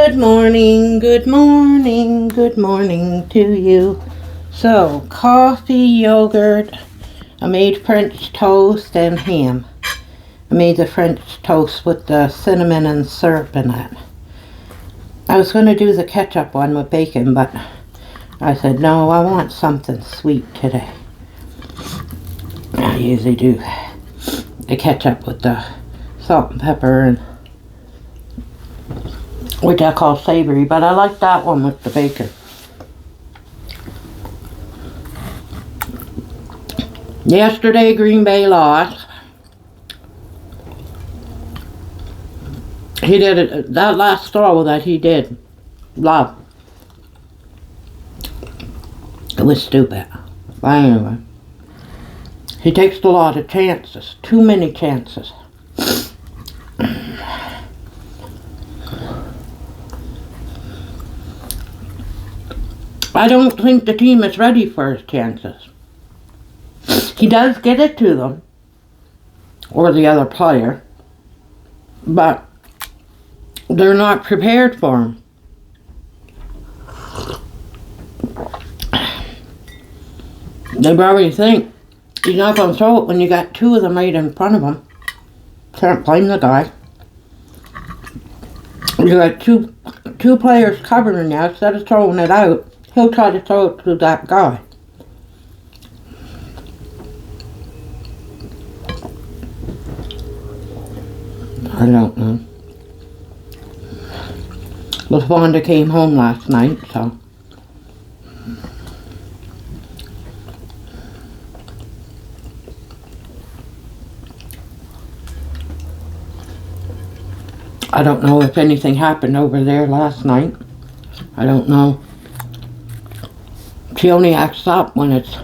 Good morning, good morning, good morning to you. So, coffee, yogurt, I made French toast and ham. I made the French toast with the cinnamon and syrup in it. I was going to do the ketchup one with bacon, but I said, no, I want something sweet today. I usually do the ketchup with the salt and pepper, and which I call savory, but I like that one with the bacon. Yesterday, Green Bay lost. He did it, that last throw that he did, love. It was stupid. But anyway, he takes a lot of chances, too many chances. I don't think the team is ready for his chances. He does get it to them, or the other player, but they're not prepared for him. They probably think he's not going to throw it when you got two of them right in front of him. Can't blame the guy. You got two players covering you. Instead of throwing it out, he'll try to throw it to that guy. I don't know. LaFonda came home last night, so. I don't know if anything happened over there last night. I don't know. She only acts up when it's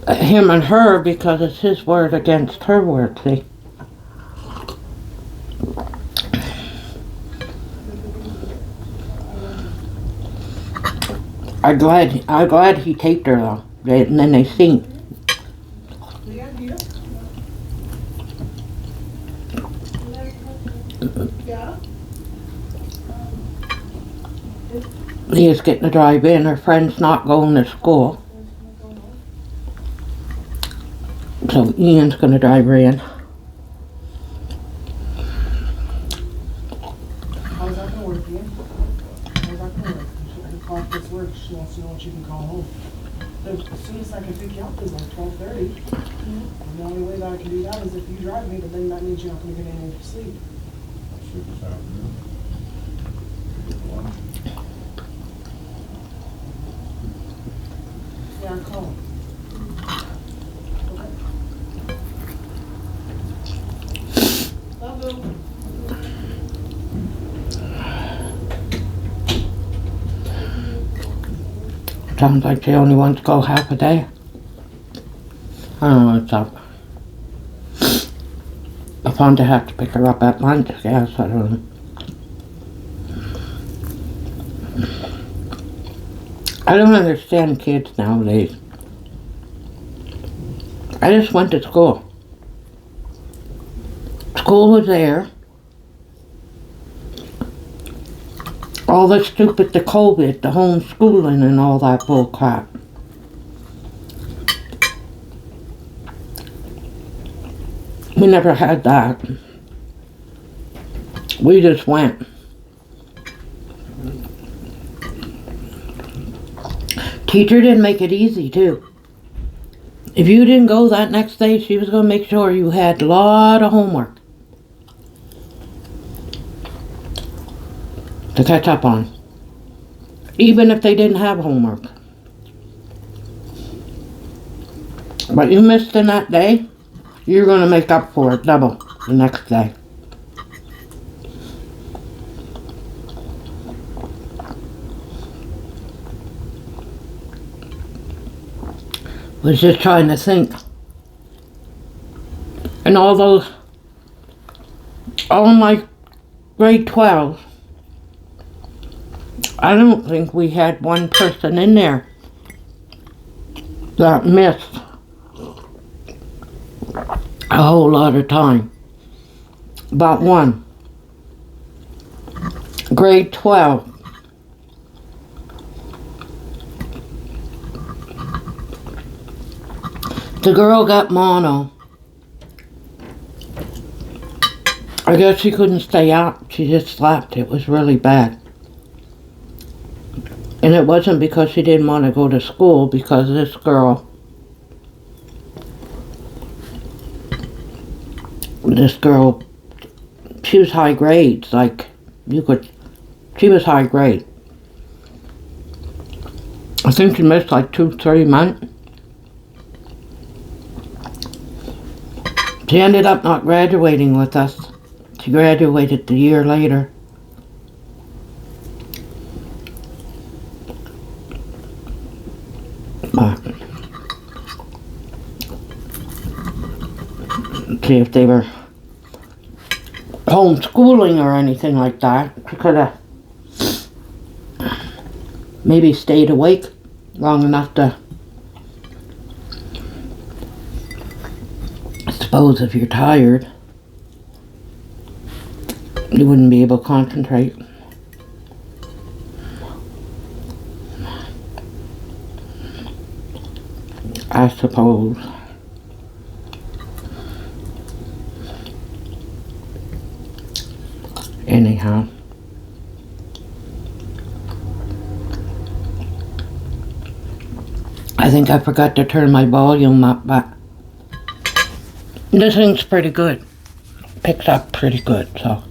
him and her, because it's his word against her word, see? I'm glad he taped her though, and then they sing. Leah's getting to drive in. Her friend's not going to school, so Ian's going to drive her in. How's that going to work, Ian? How's that going to work? If clock gets work, she wants to know when she can call home. As soon as I can pick you up is like 12:30. And the only way that I can do that is if you drive me, but then that means you're not going to get any sleep. Yeah, I'll call him. Okay. Love you. Sounds like she only wants to go half a day. I don't know what's up. I found to have to pick her up at lunch, I guess, I don't know. I don't understand kids nowadays. I just went to school. School was there. All the stupid, the COVID, the homeschooling and all that bull crap. We never had that. We just went. Teacher didn't make it easy too. If you didn't go that next day, she was going to make sure you had a lot of homework to catch up on, even if they didn't have homework. But you missed in that day, you're going to make up for it double the next day. Was just trying to think. And all my grade 12, I don't think we had one person in there that missed a whole lot of time. About one. grade 12. The girl got mono. I guess she couldn't stay out. She just slept. It was really bad. And it wasn't because she didn't want to go to school, because this girl, she was high grades. Like, she was high grade. I think she missed like 2-3 months. She ended up not graduating with us. She graduated the year later. But see, if they were homeschooling or anything like that, she could have maybe stayed awake long enough to, I suppose if you're tired, you wouldn't be able to concentrate. I suppose. Anyhow. I think I forgot to turn my volume up, but this thing's pretty good. Picks up pretty good, so.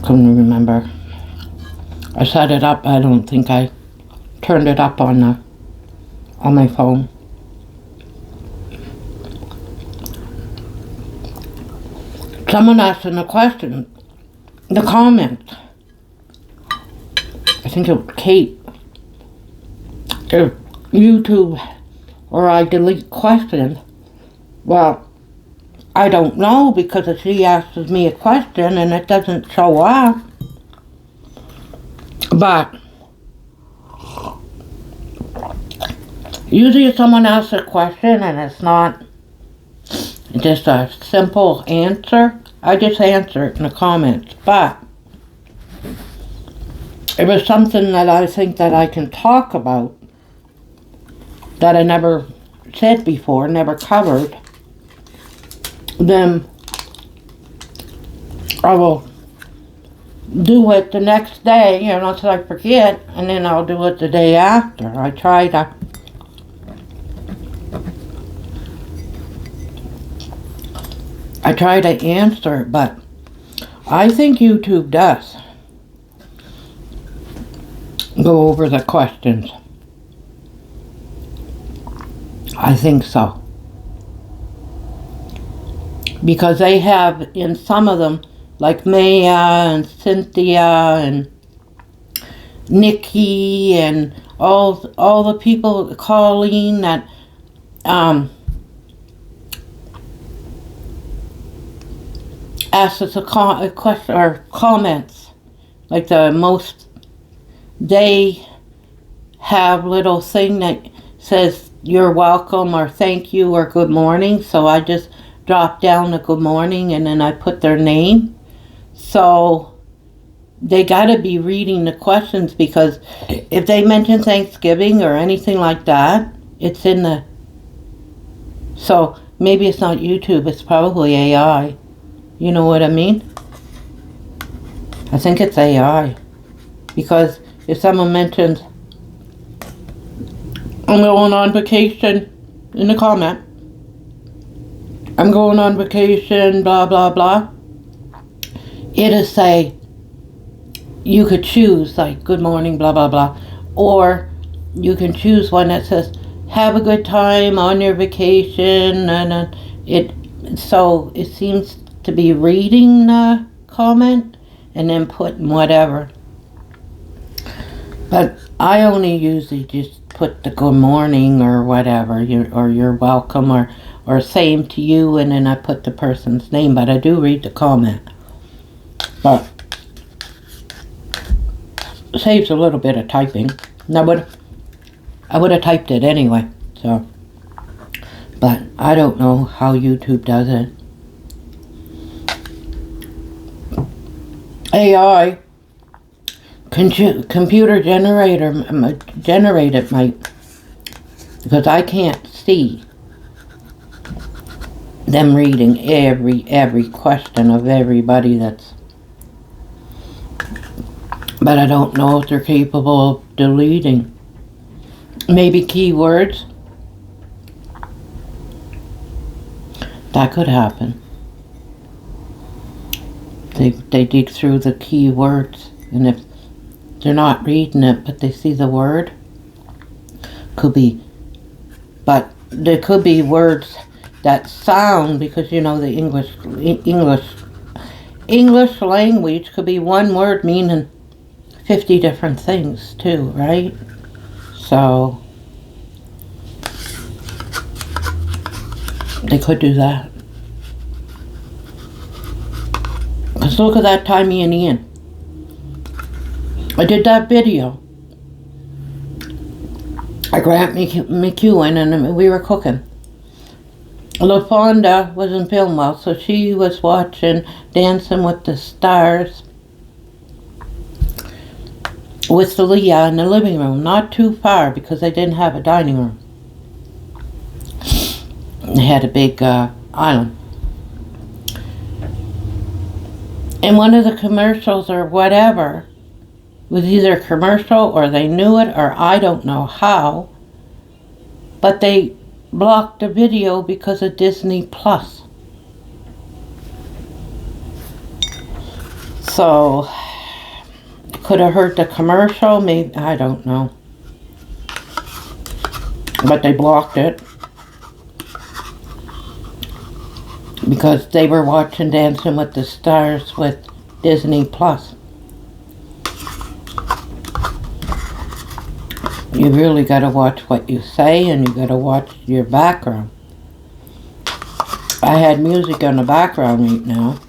Couldn't remember. I set it up. I don't think I turned it up on my phone. Someone asked in the question, the comments. I think it was Kate. If YouTube or I delete questions, well, I don't know, because if she asks me a question and it doesn't show up. But usually if someone asks a question and it's not just a simple answer, I just answer it in the comments. But if it's something that I think that I can talk about that I never said before, never covered, then I will do it the next day, unless I forget, and then I'll do it the day after. I try to answer, but I think YouTube does go over the questions. I think so. Because they have, in some of them, like Maya and Cynthia and Nikki and all the people, Colleen, that asked us a question or comments. Like the most, they have little thing that says you're welcome or thank you or good morning. So I just drop down a good morning and then I put their name. So they got to be reading the questions, because if they mention Thanksgiving or anything like that, it's in the... So maybe it's not YouTube, it's probably AI. You know what I mean? I think it's AI. Because if someone mentions, I'm going on vacation, in the comment, I'm going on vacation, blah, blah, blah, it'll say, you could choose, like, good morning, blah, blah, blah. Or you can choose one that says, have a good time on your vacation. And so it seems to be reading the comment and then putting whatever. But I only usually just put the good morning or whatever, or you're welcome, or same to you, and then I put the person's name. But I do read the comment. But it saves a little bit of typing. And I would have typed it anyway. So, but I don't know how YouTube does it. AI computer generated my, because I can't see them reading every question of everybody that's, but I don't know if they're capable of deleting. Maybe keywords. That could happen. They dig through the keywords, and if they're not reading it but they see the word, could be, but there could be words that sound, because you know the English language could be one word meaning 50 different things too, right? So they could do that. Because look at that time, me and Ian, I did that video. I grabbed McEwen and we were cooking. LaFonda wasn't feeling well, so she was watching Dancing with the Stars with Leah in the living room, not too far because they didn't have a dining room. They had a big island. And one of the commercials or whatever was either a commercial or they knew it or I don't know how, but they blocked the video because of Disney Plus. So could have hurt the commercial, maybe, I don't know. But they blocked it because they were watching Dancing with the Stars with Disney Plus. You really got to watch what you say, and you got to watch your background. I had music on the background right now.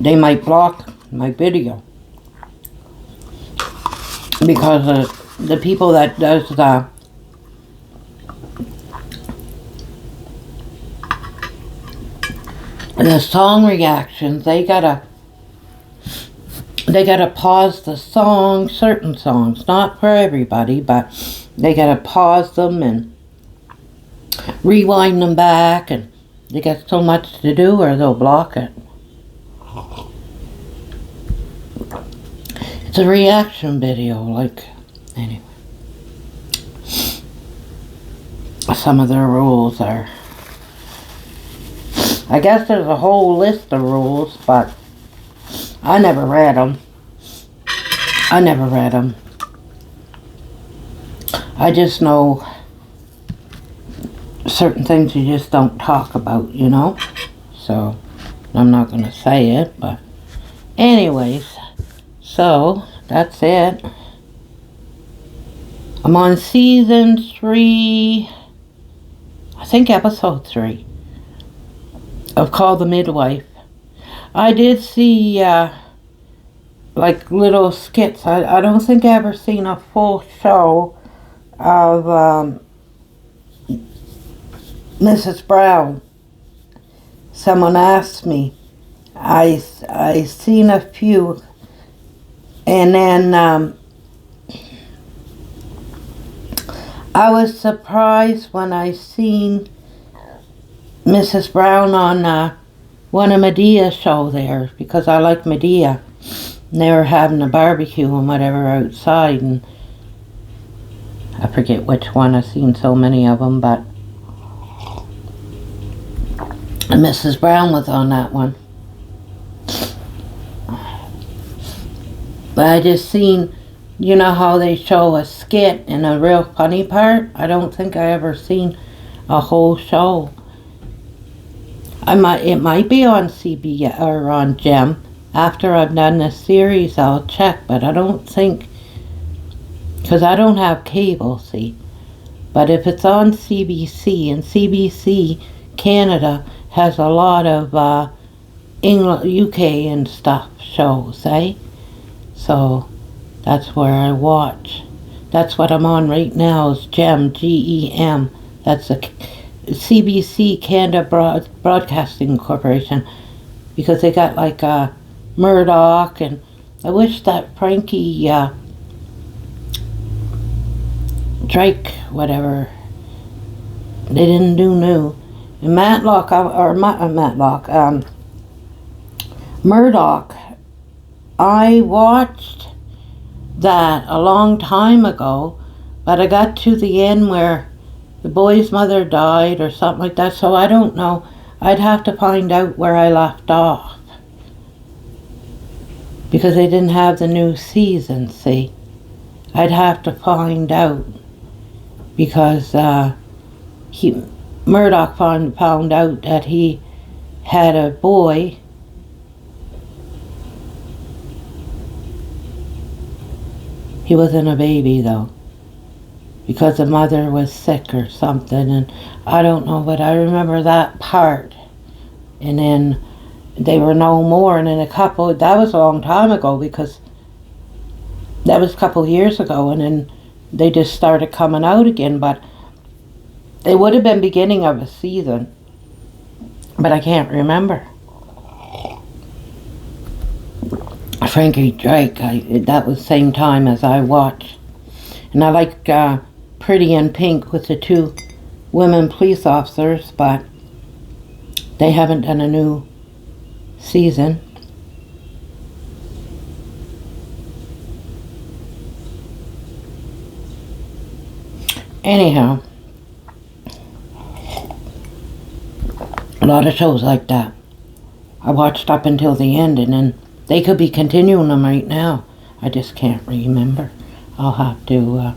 They might block my video because the people that does the song reactions, they gotta pause the song, certain songs, not for everybody, but they gotta pause them and rewind them back, and they got so much to do or they'll block it. It's a reaction video, like, anyway. Some of their rules are, I guess there's a whole list of rules, but I never read them. I just know certain things you just don't talk about, you know? So, I'm not going to say it, but anyways, so that's it. I'm on season 3, I think episode 3 of Call the Midwife. I did see like little skits. I don't think I ever seen a full show of Mrs. Brown. Someone asked me. I seen a few, and then I was surprised when I seen Mrs. Brown on one of Medea's show there, because I like Medea. And they were having a barbecue and whatever outside, and I forget which one. I've seen so many of them, but Mrs. Brown was on that one. But I just seen, you know how they show a skit and a real funny part? I don't think I ever seen a whole show. It might be on CB or on Gem. After I've done this series, I'll check, but I don't think, because I don't have cable, see. But if it's on CBC, and CBC Canada has a lot of England, UK and stuff shows, eh? So that's where I watch. That's what I'm on right now, is Gem, G-E-M. That's a CBC Canada Broadcasting Corporation, because they got like Murdoch and I wish that Frankie Drake, whatever, they didn't do new. And Matlock, Murdoch, I watched that a long time ago, but I got to the end where the boy's mother died or something like that, so I don't know. I'd have to find out where I left off. Because they didn't have the new season, see. I'd have to find out. Because Murdoch found out that he had a boy. He wasn't a baby though, because the mother was sick or something, and I don't know, but I remember that part. And then they were no more, and then that was a long time ago, because that was a couple years ago, and then they just started coming out again, but they would have been beginning of a season, but I can't remember. Frankie Drake, that was the same time as I watched. And I like Pretty in Pink with the 2 women police officers, but they haven't done a new season. Anyhow, a lot of shows like that I watched up until the end, and then they could be continuing them right now. I just can't remember. I'll have to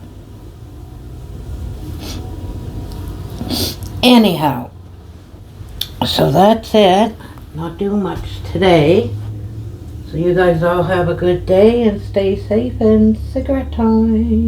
anyhow, so that's it. Not doing much today. So you guys all have a good day and stay safe, and cigarette time.